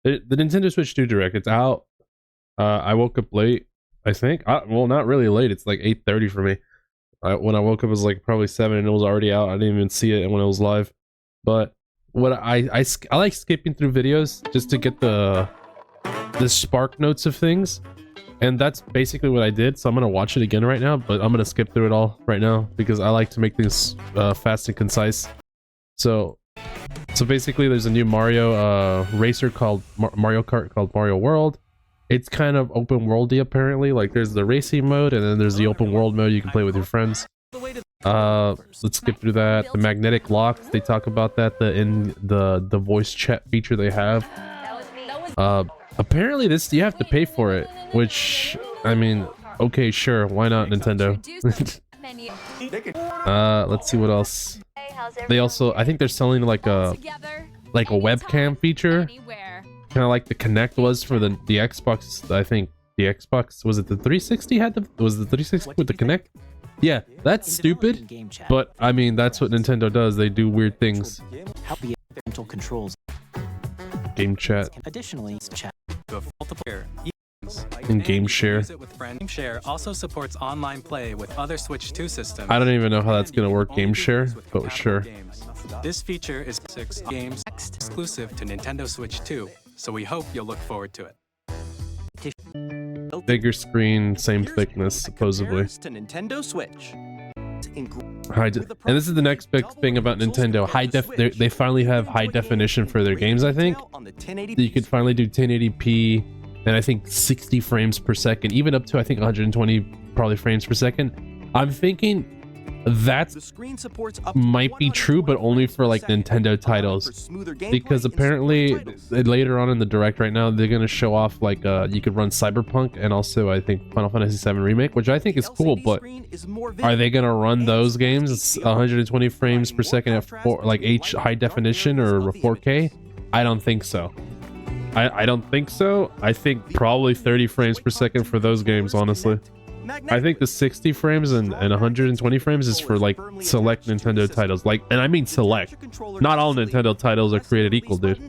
The Nintendo Switch 2 Direct, it's out. I woke up late, I think. Well, not really late. It's like 8:30 for me. When I woke up, it was like probably 7 and it was already out. I didn't even see it when it was live. But what I like skipping through videos just to get the Sparknotes of things. And that's basically what I did. So I'm going to watch it again right now, but I'm going to skip through it all right now because I like to make things fast and concise. So basically there's a new Mario racer called Mario Kart called Mario World. It's kind of open worldy apparently. Like there's the racing mode and then there's the open world mode you can play with your friends. Let's skip through that. The magnetic locks, they talk about that in the voice chat feature they have. Apparently this you have to pay for it, which I mean, okay, sure, why not, Nintendo? Let's see what else. They also, I think they're selling like a webcam feature, kind of like the Kinect was for the Xbox. I think the Xbox, was it the 360 was the 360 with the Kinect? Yeah, that's stupid, but I mean that's what Nintendo does. They do weird things. Game chat. Additionally, chat in Game Share. Game Share also supports online play with other Switch 2 systems. I don't even know how that's gonna work, Game Share, but sure. This feature is 6 games exclusive to Nintendo Switch 2, so we hope you'll look forward to it. Bigger screen, same thickness, supposedly. to Nintendo Switch. And this is the next big thing about Nintendo. They finally have high definition for their games, I think. You could finally do 1080p and I think 60 frames per second, even up to I think 120 probably frames per second. I'm thinking that might be true, but only for like Nintendo titles, because apparently later on in the Direct right now they're gonna show off like you could run Cyberpunk and also I think Final Fantasy VII Remake, which I think is cool, but are they gonna run those games 120 frames per second at high definition or 4K? I don't think so. I don't think so. I think probably 30 frames per second for those games, honestly. I think the 60 frames and 120 frames is for like select Nintendo titles, and I mean select. Not all Nintendo titles are created equal, dude.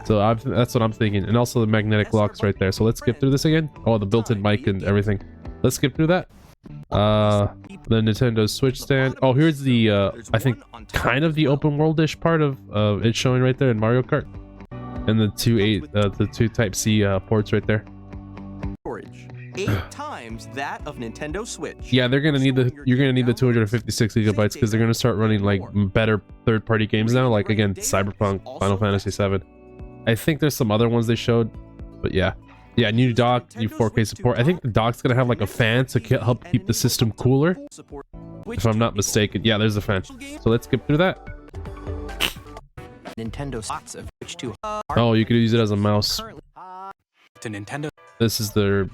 So that's what I'm thinking. And also the magnetic locks right there. So let's skip through this again. Oh, the built-in mic and everything. Let's skip through that. The Nintendo Switch stand. Oh, here's the I think kind of the open world-ish part of it showing right there in Mario Kart, and the two Type-C ports right there. 8 times that of Nintendo Switch. Yeah, you're gonna need the 256 gigabytes because they're gonna start running like better third-party games now, like again Cyberpunk, Final Fantasy VII. I think there's some other ones they showed, but yeah, new dock, new 4K support. I think the dock's gonna have like a fan to help keep the system cooler, if I'm not mistaken. Yeah, there's a fan. So let's skip through that. Nintendo slots of Switch 2. Oh, you could use it as a mouse. To Nintendo. This is the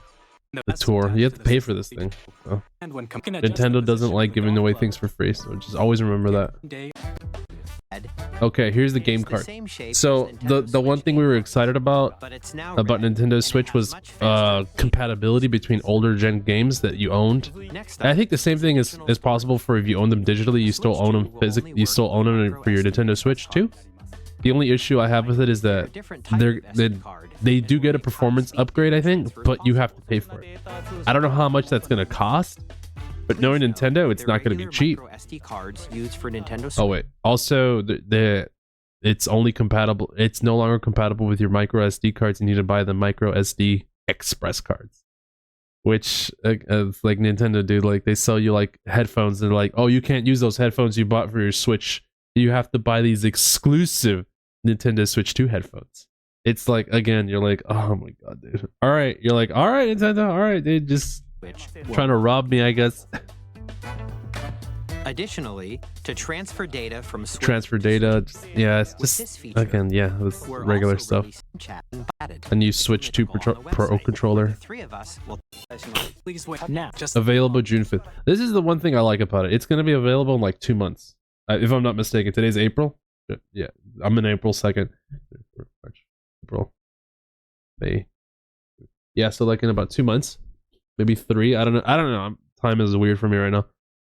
tour. You have to pay for this thing. Oh. Nintendo doesn't like giving away things for free, so just always remember that. Okay, here's the game card. So the one thing we were excited about Nintendo Switch was compatibility between older gen games that you owned. And I think the same thing is possible for if you own them digitally, you still own them physically, you still own them for your Nintendo Switch too. The only issue I have with it is that they do get a performance upgrade, I think, but you have to pay for it. I don't know how much that's going to cost, but knowing Nintendo, it's not going to be cheap. Oh wait, also it's only compatible. It's no longer compatible with your micro SD cards. You need to buy the micro SD Express cards, which like Nintendo, dude, like they sell you like headphones. They're like, oh, you can't use those headphones you bought for your Switch. You have to buy these exclusive Nintendo Switch 2 headphones. It's like, again, you're like, oh my god, dude. All right, you're like, all right, Nintendo, all right, dude, just trying to rob me, I guess. Additionally, to transfer data from Switch yeah, it's just again, yeah, it's regular stuff. A new Switch 2 Pro controller. Available June 5th. This is the one thing I like about it. It's going to be available in like 2 months. If I'm not mistaken, today's April. Yeah, I'm in April 2nd. March, April, May. Yeah, so like in about 2 months, maybe 3. I don't know. Time is weird for me right now,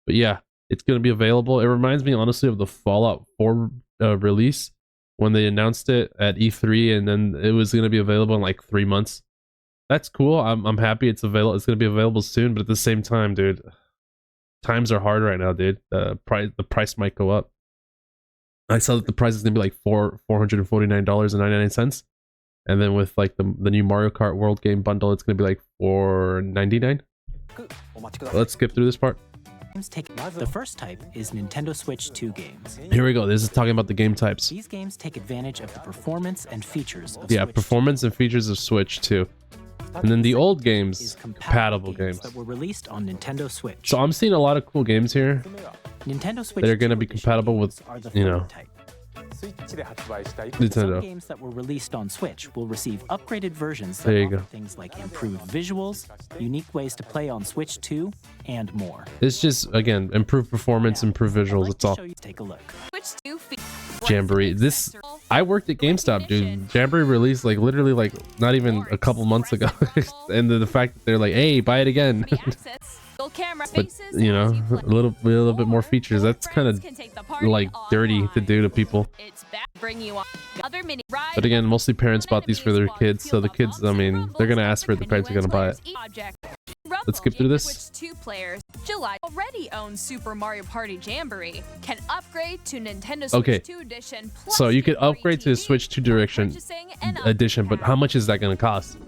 but yeah, it's gonna be available. It reminds me honestly of the Fallout 4 release, when they announced it at E3, and then it was gonna be available in like 3 months. That's cool. I'm happy it's available. It's gonna be available soon, but at the same time, dude, times are hard right now, dude. The price might go up. I saw that the price is gonna be like $449.99, and then with like the new Mario Kart World Game bundle, it's gonna be like $499. Let's skip through this part. The first type is Nintendo Switch 2 games. Here we go. This is talking about the game types. These games take advantage of the performance and features of Yeah, performance and features of Switch 2. And then the old games, compatible games that were released on Nintendo Switch. So I'm seeing a lot of cool games here Nintendo Switch that are going to 2 be compatible with, are the you know, third type. Some Nintendo. games that were released on Switch will receive upgraded versions that There you offer go. things like improved visuals, unique ways to play on Switch 2, and more. It's just, again, improved performance, improved visuals. That's all. Take a look. Jamboree. This, I worked at GameStop, dude. Jamboree released like literally like not even a couple months ago. And the fact that they're like, hey, buy it again. But, you know, a little bit more features. That's kind of like dirty to do to people. But again, mostly parents bought these for their kids. So the kids, I mean, they're going to ask for it. The parents are going to buy it. Let's skip through this. Switch 2 players July already own Super Mario Party Jamboree can upgrade to Nintendo Switch Okay. 2 edition. So you could get free upgrade to the TV, Switch 2 direction purchasing, and edition, but how much is that going to cost?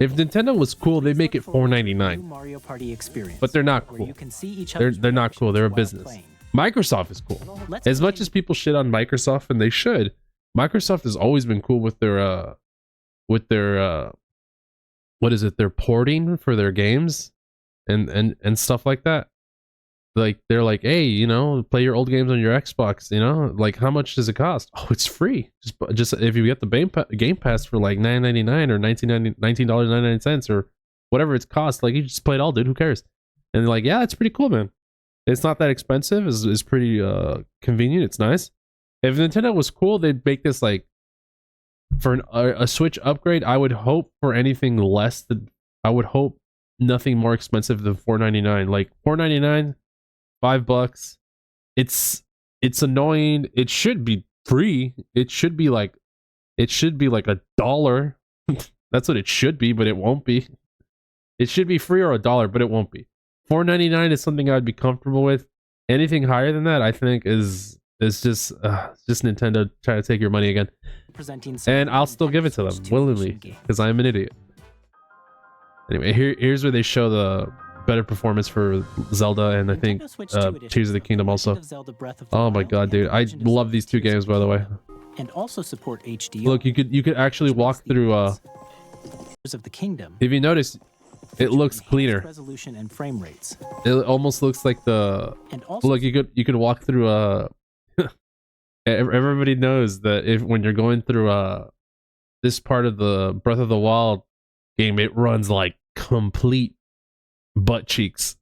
If Nintendo was cool, they'd make it $4.99. Mario Party experience, But they're not where cool. you can see each They're other's not cool. They're a reactions business. while playing. Microsoft is cool. Let's As much play as people shit on Microsoft, and they should, Microsoft has always been cool with their what is it? Their porting for their games and stuff like that. Like they're like, hey, you know, play your old games on your Xbox. You know, like how much does it cost? Oh, it's free. Just if you get the Game Pass for like $9.99 or $19.99 or whatever it's cost, like you just play it all, dude. Who cares? And they're like, yeah, it's pretty cool, man. It's not that expensive. It's pretty convenient. It's nice. If Nintendo was cool, they'd make this like for a Switch upgrade. I would hope for anything less than, I would hope nothing more expensive than $4.99. Like $4.99, $5. It's annoying. It should be free. It should be like $1. That's what it should be, but it won't be. It should be free or $1, but it won't be. $4.99 is something I'd be comfortable with. Anything higher than that, I think, is just Nintendo trying to take your money again. And I'll still give it to them willingly because I'm an idiot. Anyway, here's where they show the better performance for Zelda and I think Tears of the Kingdom also. Oh my god, dude, I love these two games, by the way. And also support HD. Look, you could actually walk through. of the Kingdom. If you notice, it looks cleaner. Resolution and frame rates. It almost looks like the. And also Look, you could walk through. Everybody knows that when you're going through this part of the Breath of the Wild game, it runs like complete butt cheeks.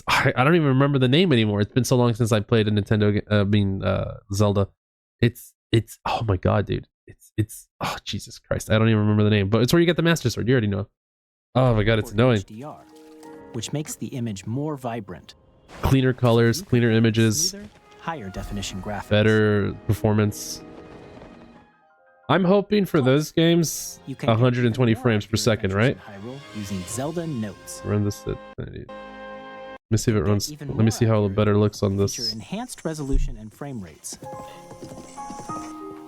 I don't even remember the name anymore. It's been so long since I played a Nintendo Zelda. It's oh my god, dude. It's oh Jesus Christ. I don't even remember the name, but it's where you get the Master Sword. You already know. Oh my god, it's annoying. HDR, which makes the image more vibrant. Cleaner colors, cleaner images, Smoother, higher definition graphics. better performance. I'm hoping for those games You can 120 get frames per your second, adventures right? in Hyrule using Zelda Notes. Run this at 90. Let me see if it runs. Even Let me more see how it accurate better looks on feature this. enhanced resolution and frame rates.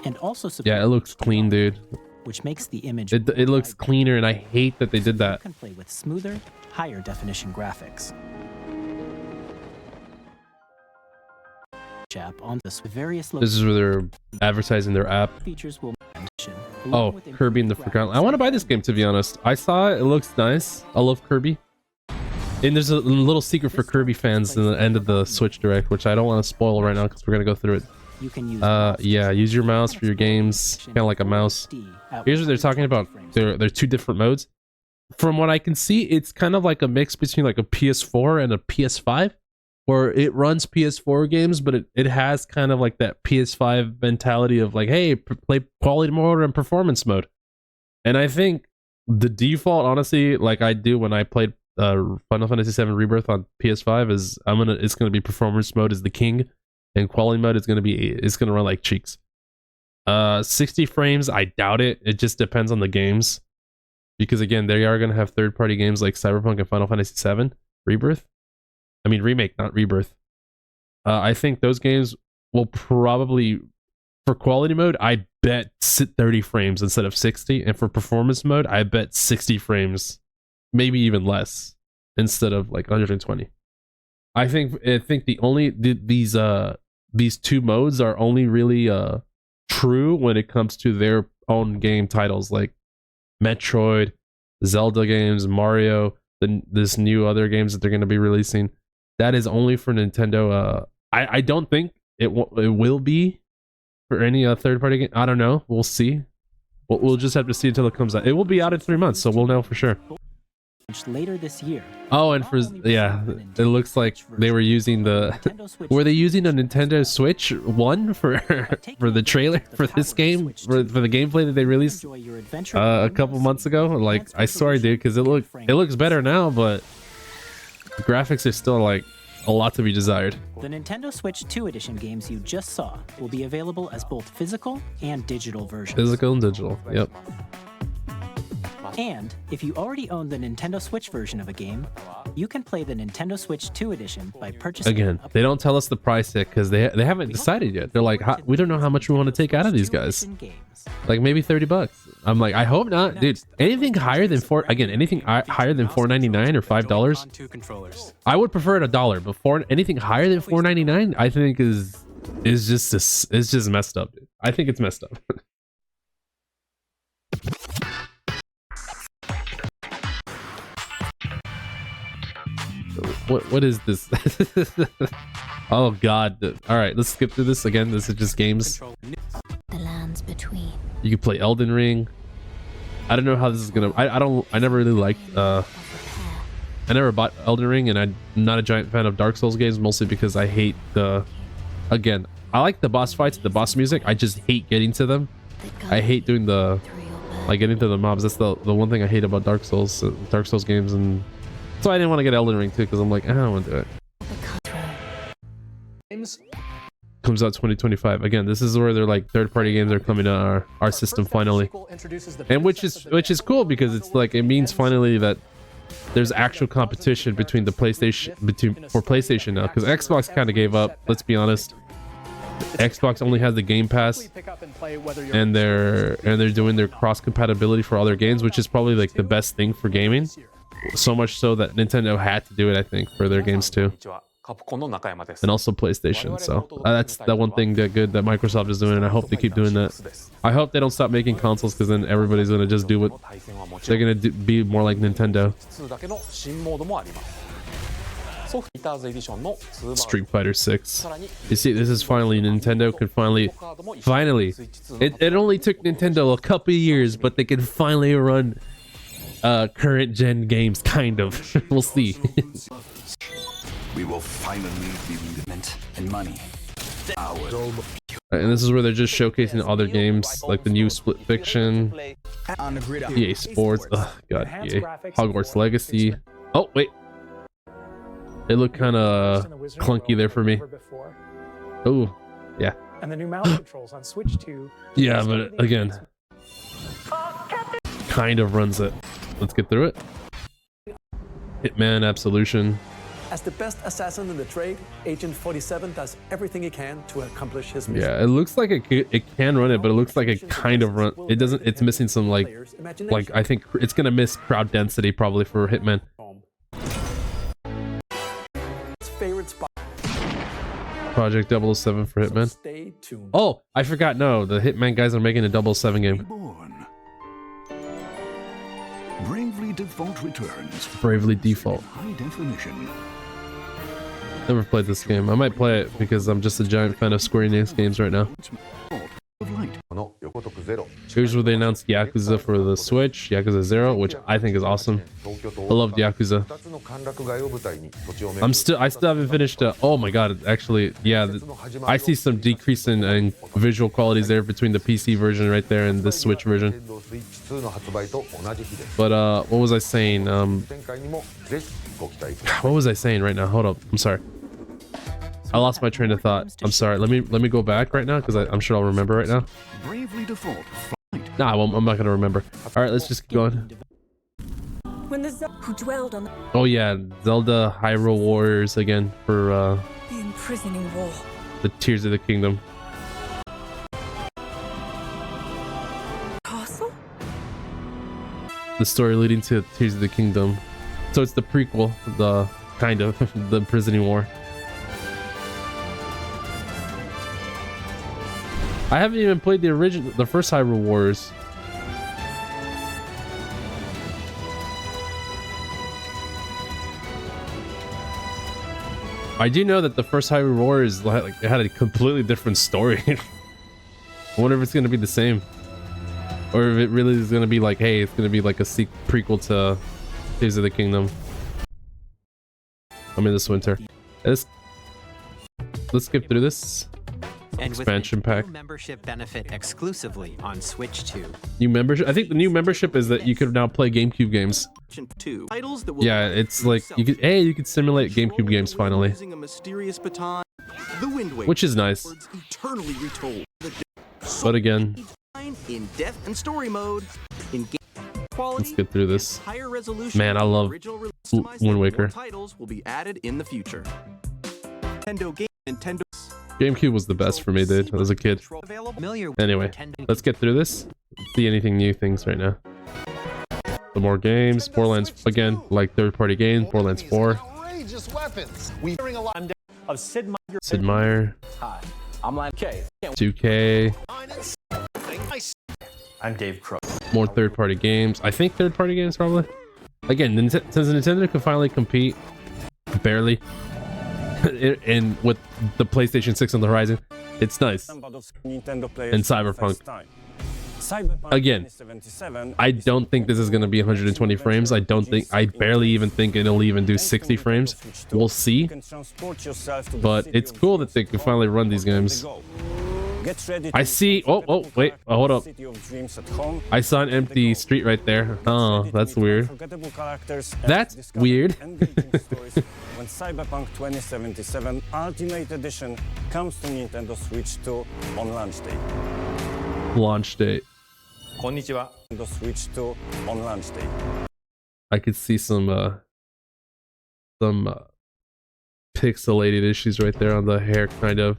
And also support Yeah, it looks clean, dude. which makes the image It more looks vibrant. cleaner, and I hate that they did You that. can play with smoother, higher definition graphics. App on this various This is where they're advertising their app. features will Oh, Kirby and the Forgotten. I want to buy this game, to be honest. I saw it. It looks nice. I love Kirby. And there's a little secret for Kirby fans in the end of the Switch Direct, which I don't want to spoil right now because we're gonna go through it. You can use Yeah, use your mouse for your games, kind of like a mouse. Here's what they're talking about. They're two different modes. From what I can see, it's kind of like a mix between like a PS4 and a PS5, where it runs PS4 games, but it has kind of like that PS5 mentality of like, hey, play quality mode and performance mode. And I think the default, honestly, like I do when I played Final Fantasy VII Rebirth on PS5, is it's gonna be performance mode is the king, and quality mode is gonna run like cheeks. 60 frames, I doubt it. It just depends on the games. Because again, they are going to have third-party games like Cyberpunk and Final Fantasy VII Rebirth. I mean, remake, not rebirth. I think those games will probably, for quality mode, I bet 30 frames instead of 60. And for performance mode, I bet 60 frames, maybe even less, instead of like 120. I think these two modes are only really true when it comes to their own game titles like Metroid, Zelda games, Mario, this new other games that they're going to be releasing. That is only for Nintendo. I don't think it will be for any third-party game. I don't know. We'll see. We'll just have to see until it comes out. It will be out in 3 months, so we'll know for sure. Later this year. Oh, and for yeah, it looks like they were using the were they using a Nintendo Switch 1 for the trailer for this game for the gameplay that they released a couple months ago? Like, I swear, dude, because it looks better now, but the graphics are still like a lot to be desired. The Nintendo Switch 2 Edition games you just saw will be available as both physical and digital versions. Physical and digital, yep. And if you already own the Nintendo Switch version of a game, you can play the Nintendo Switch 2 Edition by purchasing. Again, they don't tell us the price yet because they haven't decided yet. They're like, we don't know how much we want to take out of these guys. Like maybe $30. I'm like, I hope not, dude. Anything higher than anything higher than $4.99 or $5, I would prefer it $1. But anything higher than $4.99, I think is just messed up, dude. I think it's messed up. What is this? Oh god. All right, let's skip through this again. This is just games. The lands between. You can play Elden Ring. I don't know how this is gonna. I never really liked. I never bought Elden Ring, and I'm not a giant fan of Dark Souls games, mostly because I hate the. Again, I like the boss fights, the boss music. I just hate getting to them. I hate doing getting to the mobs. That's the one thing I hate about Dark Souls games, and so I didn't want to get Elden Ring too, because I'm like, I don't want to do it. Comes out 2025. Again, this is where they're like third-party games are coming to our system finally, and which is cool because it's like it means finally that there's actual competition between the PlayStation now, because Xbox kind of gave up. Let's be honest. Xbox only has the Game Pass, and they're doing their cross compatibility for all their games, which is probably like the best thing for gaming. So much so that Nintendo had to do it, I think, for their games too. And also PlayStation. So that's the one thing that Microsoft is doing, and I hope they keep doing that. I hope they don't stop making consoles, because then everybody's gonna just do what they're gonna be more like Nintendo. Street Fighter 6. You see, this is finally Nintendo can finally. It only took Nintendo a couple of years, but they can finally run current gen games, kind of. We'll see. We will finally be movement and money. And this is where they're just showcasing other games, like the new Split Fiction, EA Sports, oh god, EA, Hogwarts Legacy. Oh wait, it looked kind of clunky there for me. Oh yeah. And the new mouse controls on Switch 2. Yeah, but again, kind of runs it. Let's get through it. Hitman Absolution. As the best assassin in the trade, Agent 47 does everything he can to accomplish his mission. Yeah, it looks like it can run it, but it looks like it kind of run. It doesn't. It's missing some like I think it's gonna miss crowd density probably for Hitman. Favorite spot. Project 007 for Hitman. Stay tuned. Oh, I forgot. No, the Hitman guys are making a 007 game. Bravely Default returns. Bravely Default. High definition. Never played this game. I might play it because I'm just a giant fan of Square Enix games right now. Here's where they announced Yakuza for the Switch, Yakuza 0, which I think is awesome. I loved Yakuza. I still haven't finished. Oh my god! Actually, yeah, I see some decrease in visual qualities there between the PC version right there and the Switch version. But what was I saying? What was I saying right now? Hold up. I'm sorry. I lost my train of thought. I'm sorry. Let me go back right now because I'm sure I'll remember right now. Bravely default. Nah, I won't, I'm not gonna remember. All right, let's just keep going. When the who dwelled on Oh yeah, Zelda Hyrule Warriors again for the imprisoning wall. the Tears of the Kingdom. Castle? The story leading to Tears of the Kingdom. So it's the prequel, the kind of the imprisoning war. I haven't even played the first Hyrule Warriors. I do know that the first Hyrule Warriors like it had a completely different story. I wonder if it's gonna be the same, or if it really is gonna be like, hey, it's gonna be like a prequel to Tears of the Kingdom. I mean, this winter. Let's skip through this. And Expansion pack. Membership benefit exclusively on Switch 2. New membership. I think the new membership is that you could now play GameCube games. Yeah, it's like you could simulate GameCube games finally, which is nice. But again, in depth and story mode, in game quality, let's get through this. higher resolution. Man, I love Wind Waker. Titles will be added in the future. Nintendo GameCube was the best for me, dude, as a kid. Anyway, let's get through this. See anything new things right now. Some more games. Borderlands, again, like third-party games. Borderlands 4. Sid Meier. I'm like, okay. 2K. I'm Dave Crow. More third-party games. I think third-party games, probably. Again, since Nintendo can finally compete, barely, and with the PlayStation 6 on the horizon, it's nice. And Cyberpunk. Again, I don't think this is going to be 120 frames. I barely even think it'll even do 60 frames. We'll see. But it's cool that they can finally run these games. I see. Oh, wait. Oh, hold up. I saw an empty street right there. Oh, that's weird. That's weird. When Cyberpunk 2077 Ultimate Edition comes to Nintendo Switch 2 on launch date. Launch date. Nintendo Switch 2 on launch date. I could see some pixelated issues right there on the hair, kind of.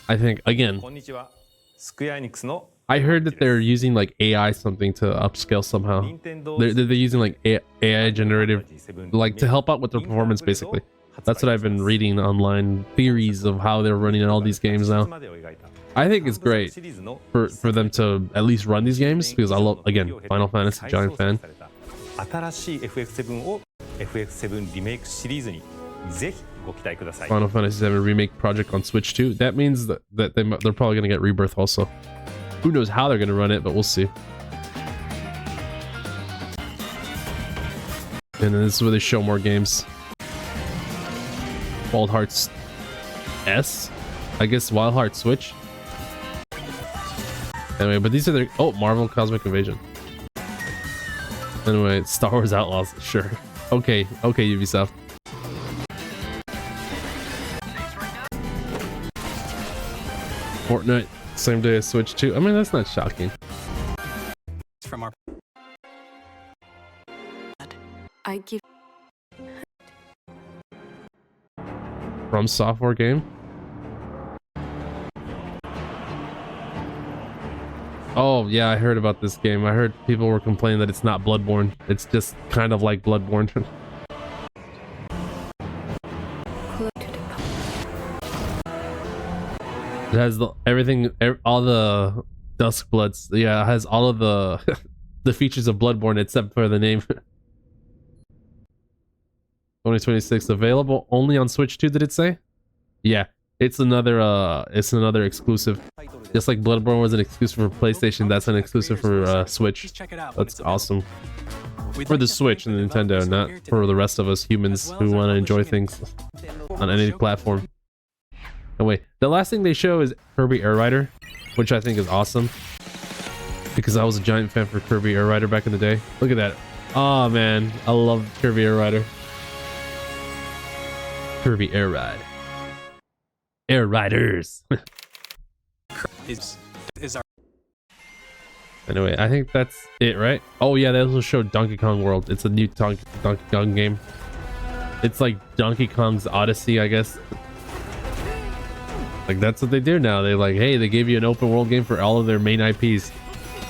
I think, again, I heard that they're using like AI something to upscale somehow. They're using like AI generative, like to help out with the performance, basically. That's what I've been reading online, theories of how they're running all these games now. I think it's great for them to at least run these games, because I love, again, Final Fantasy, giant fan. Final Fantasy 7 remake project on Switch 2. That means that they're probably gonna get Rebirth also. Who knows how they're gonna run it, but we'll see. And then this is where they show more games. Wild Hearts S, I guess. Wild Hearts Switch. Anyway, but these are their Marvel Cosmic Invasion. Anyway, Star Wars Outlaws, sure. Okay, Ubisoft. Fortnite, same day as Switch 2. I mean, that's not shocking. From our I give From Software game. Oh yeah, I heard about this game. I heard people were complaining that it's not Bloodborne. It's just kind of like Bloodborne. It has everything, all the Dusk Bloods. Yeah, it has all of the the features of Bloodborne except for the name. 2026 available only on Switch 2. Did it say? Yeah, it's another exclusive. Just like Bloodborne was an exclusive for PlayStation, that's an exclusive for Switch. That's awesome. For the Switch and the Nintendo, not for the rest of us humans who want to enjoy things on any platform. Anyway, the last thing they show is Kirby Air Rider, which I think is awesome, because I was a giant fan for Kirby Air Rider back in the day. Look at that. Oh man, I love Kirby Air Rider. Kirby Air Ride. Air Riders. is our Anyway, I think that's it, right? Oh yeah, they also showed Donkey Kong World. It's a new Donkey Kong game. It's like Donkey Kong's Odyssey, I guess. Like that's what they do now. They like, hey, they gave you an open world game for all of their main IPs.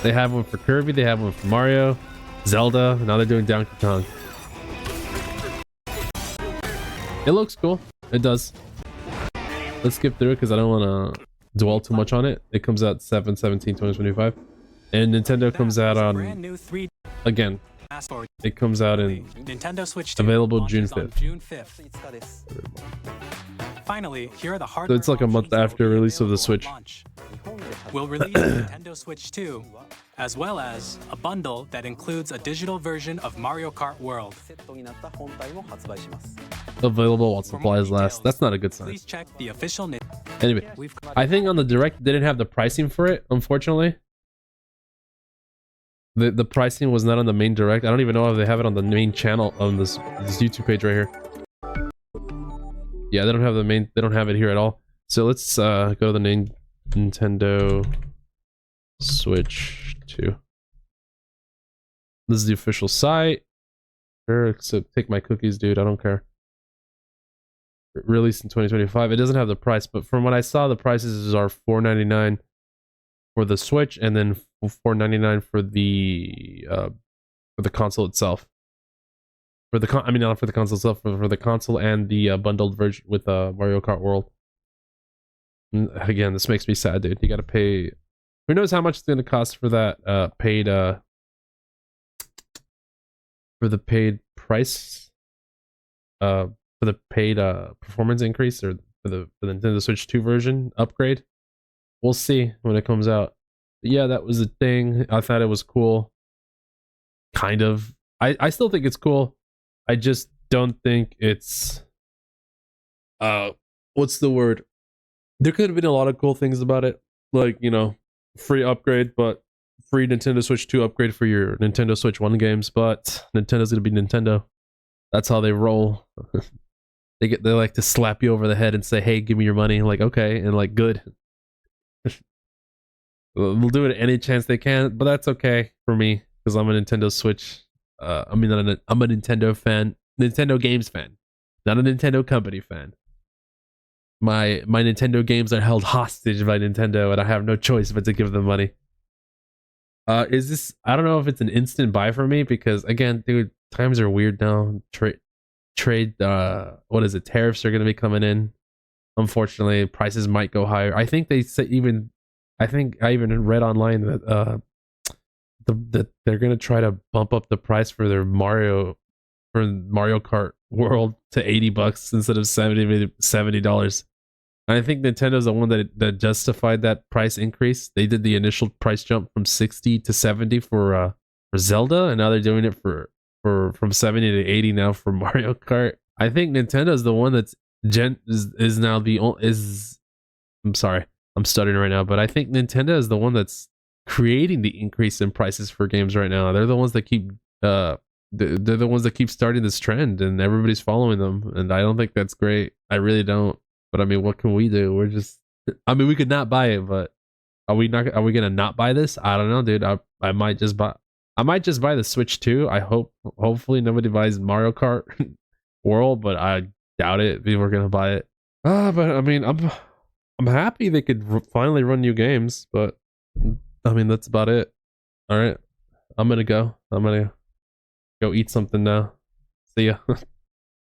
They have one for Kirby, they have one for Mario, Zelda, now they're doing Donkey Kong. It looks cool. It does. Let's skip through it because I don't want to dwell too much on it. It comes out 7/17/2025. And Nintendo comes out on, again, it comes out in Nintendo Switch 2 available launches June on 5th. June 5th. Finally, here are the So hardware it's like a month options that after will be release of the available at Switch. launch. We'll release Nintendo Switch 2, as well as a bundle that includes a digital version of Mario Kart World. Available while supplies last. That's not a good sign. Please check the official Anyway, I think on the Direct they didn't have the pricing for it, unfortunately. The pricing was not on the main Direct. I don't even know if they have it on the main channel on this YouTube page right here. Yeah, they don't have the main. They don't have it here at all. So let's go to the main Nintendo Switch 2. This is the official site. Sure, except take my cookies, dude. I don't care. Released in 2025. It doesn't have the price, but from what I saw, the prices are $4.99 for the Switch, and then $4.99 for the console itself. For the I mean, not for the console itself, for the console and the bundled version with Mario Kart World. And again, this makes me sad, dude. You gotta pay. Who knows how much it's gonna cost for that paid for the paid price, for the paid performance increase, or for the Nintendo Switch 2 version upgrade. We'll see when it comes out. But yeah, that was a thing. I thought it was cool. Kind of. I still think it's cool. I just don't think it's what's the word? There could have been a lot of cool things about it. Like, you know, free upgrade, but free Nintendo Switch 2 upgrade for your Nintendo Switch 1 games, but Nintendo's gonna be Nintendo. That's how they roll. They like to slap you over the head and say, hey, give me your money. Like, okay, and like, good. They'll do it any chance they can, but that's okay for me because I'm a Nintendo Switch. I'm a Nintendo fan, Nintendo games fan, not a Nintendo company fan. My Nintendo games are held hostage by Nintendo, and I have no choice but to give them money. Is this? I don't know if it's an instant buy for me because again, dude, times are weird now. Trade. What is it? Tariffs are gonna be coming in. Unfortunately, prices might go higher. I think they say even. I think I even read online that that they're gonna try to bump up the price for their Mario Kart World to $80 instead of $70. And I think Nintendo's the one that justified that price increase. They did the initial price jump from 60 to 70 for Zelda, and now they're doing it for from 70 to 80 now for Mario Kart. I think Nintendo's the one that's is now the only I'm sorry, I'm stuttering right now, but I think Nintendo is the one that's creating the increase in prices for games right now. They're the ones that keep they're the ones that keep starting this trend, and everybody's following them. And I don't think that's great. I really don't. But I mean, what can we do? We're just. I mean, we could not buy it, but are we not? Are we gonna not buy this? I don't know, dude. I might just buy. I might just buy the Switch 2. I hope. Hopefully, nobody buys Mario Kart World, but I doubt it. People are gonna buy it. But I mean, I'm happy they could finally run new games, but I mean, that's about it. All right, I'm gonna go. I'm gonna go eat something now. See ya.